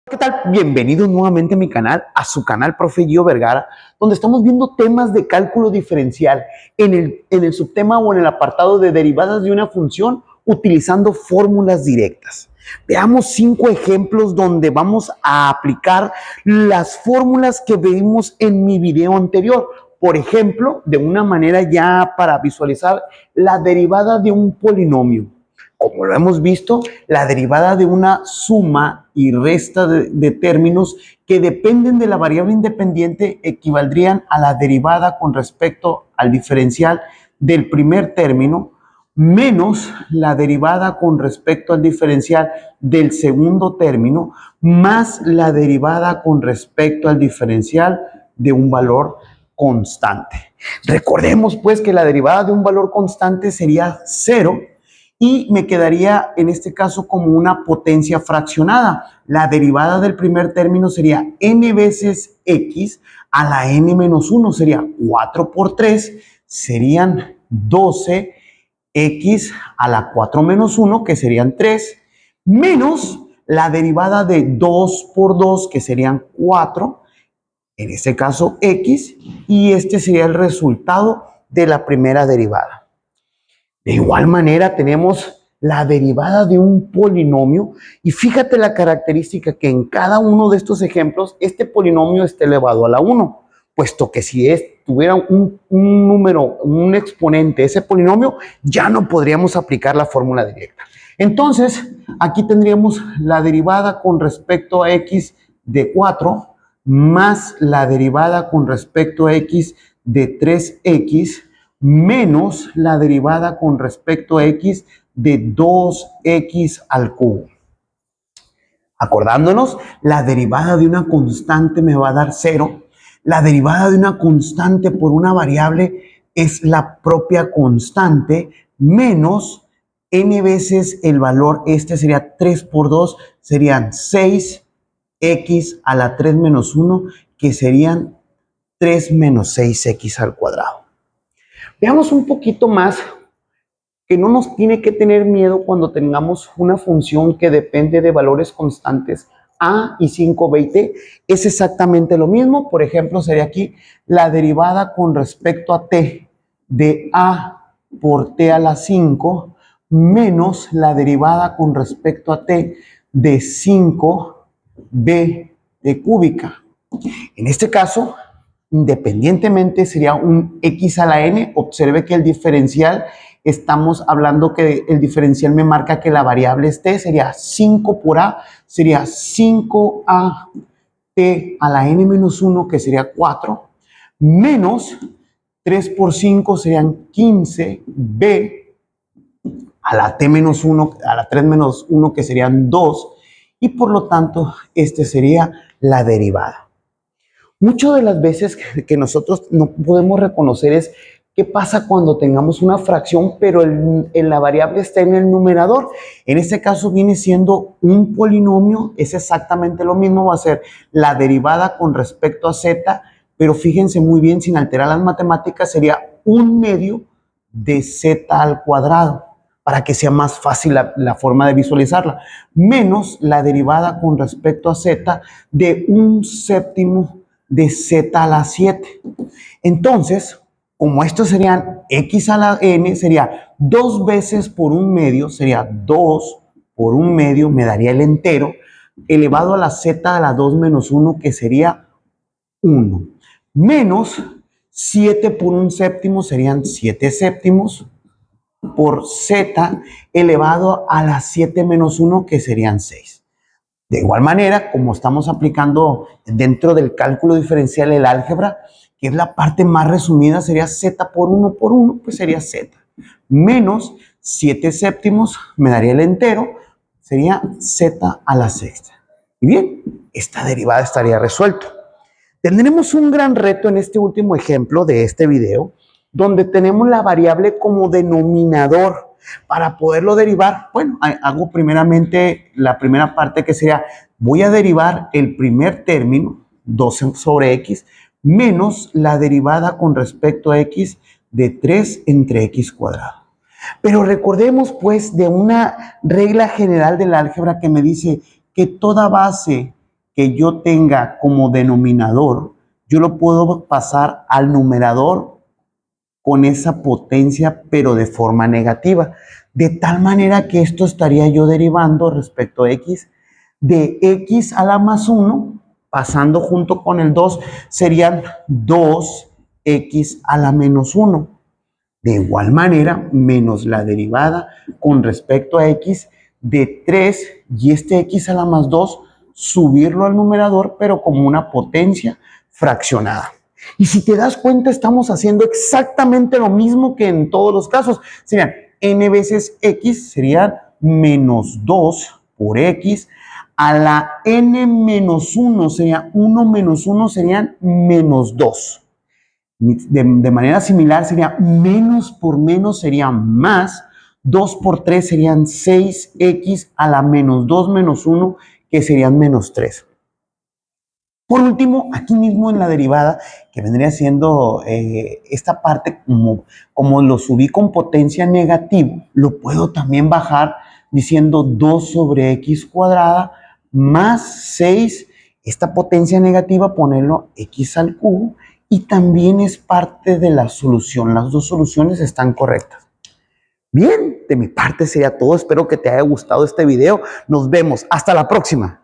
¿Qué tal? Bienvenidos nuevamente a mi canal, a su canal Profe Gio Vergara, donde estamos viendo temas de cálculo diferencial en el subtema o en el apartado de derivadas de una función utilizando fórmulas directas. Veamos 5 ejemplos donde vamos a aplicar las fórmulas que vimos en mi video anterior. Por ejemplo, de una manera ya para visualizar la derivada de un polinomio. Como lo hemos visto, la derivada de una suma y resta de términos que dependen de la variable independiente equivaldrían a la derivada con respecto al diferencial del primer término menos la derivada con respecto al diferencial del segundo término más la derivada con respecto al diferencial de un valor constante. Recordemos pues que la derivada de un valor constante sería 0 y me quedaría en este caso como una potencia fraccionada. La derivada del primer término sería n veces x a la n menos 1, sería 4 por 3, serían 12 x a la 4 menos 1, que serían 3, menos la derivada de 2 por 2, que serían 4, en este caso x, y este sería el resultado de la primera derivada. De igual manera tenemos la derivada de un polinomio y fíjate la característica que en cada uno de estos ejemplos este polinomio está elevado a la 1, puesto que si tuviera un número, un exponente, ese polinomio, ya no podríamos aplicar la fórmula directa. Entonces, aquí tendríamos la derivada con respecto a x de 4 más la derivada con respecto a x de 3x menos la derivada con respecto a x de 2x al cubo. Acordándonos, la derivada de una constante me va a dar 0. La derivada de una constante por una variable es la propia constante menos n veces el valor, este sería 3 por 2, serían 6x a la 3 menos 1, que serían 3 menos 6x al cuadrado. Veamos un poquito más que no nos tiene que tener miedo cuando tengamos una función que depende de valores constantes a y 5b y t. Es exactamente lo mismo. Por ejemplo, sería aquí la derivada con respecto a t de a por t a la 5 menos la derivada con respecto a t de 5b de cúbica. En este caso, independientemente sería un x a la n. Observe que el diferencial, estamos hablando que el diferencial me marca que la variable es t, sería 5 por a, sería 5a t a la n menos 1, que sería 4, menos 3 por 5 serían 15b a la t menos 1, a la 3 menos 1, que serían 2, y por lo tanto, este sería la derivada. Muchas de las veces que nosotros no podemos reconocer es qué pasa cuando tengamos una fracción, pero la variable está en el numerador. En este caso viene siendo un polinomio, es exactamente lo mismo, va a ser la derivada con respecto a z, pero fíjense muy bien, sin alterar las matemáticas, sería 1/2 de z al cuadrado, para que sea más fácil la forma de visualizarla, menos la derivada con respecto a z de 1/7 de z a la 7. Entonces, como estos serían x a la n, sería 2 veces por 1/2, sería 2 por 1/2, me daría el entero, elevado a la z a la 2 menos 1, que sería 1, menos 7 por 1/7, serían 7 séptimos, por z elevado a la 7 menos 1, que serían 6. De igual manera, como estamos aplicando dentro del cálculo diferencial el álgebra, que es la parte más resumida, sería z por 1 por 1, pues sería z. Menos 7 séptimos, me daría el entero, sería z a la sexta. Y bien, esta derivada estaría resuelta. Tendremos un gran reto en este último ejemplo de este video, donde tenemos la variable como denominador. Para poderlo derivar, bueno, hago primeramente la primera parte, que sería, voy a derivar el primer término, 12 sobre x, menos la derivada con respecto a x de 3 entre x cuadrado. Pero recordemos pues de una regla general del álgebra que me dice que toda base que yo tenga como denominador, yo lo puedo pasar al numerador con esa potencia, pero de forma negativa. De tal manera que esto estaría yo derivando respecto a x, de x a la más 1, pasando junto con el 2, serían 2x a la menos 1. De igual manera, menos la derivada con respecto a x de 3 y este x a la más 2, subirlo al numerador, pero como una potencia fraccionada. Y si te das cuenta, estamos haciendo exactamente lo mismo que en todos los casos. Serían n veces x, serían menos 2 por x, a la n menos 1, sería 1 menos 1, serían menos 2. De manera similar sería menos por menos sería más, 2 por 3 serían 6x a la menos 2 menos 1, que serían menos 3. Por último, aquí mismo en la derivada, que vendría siendo esta parte, como lo subí con potencia negativa, lo puedo también bajar diciendo 2 sobre x cuadrada más 6, esta potencia negativa, ponerlo x al cubo, y también es parte de la solución. Las dos soluciones están correctas. Bien, de mi parte sería todo. Espero que te haya gustado este video. Nos vemos. Hasta la próxima.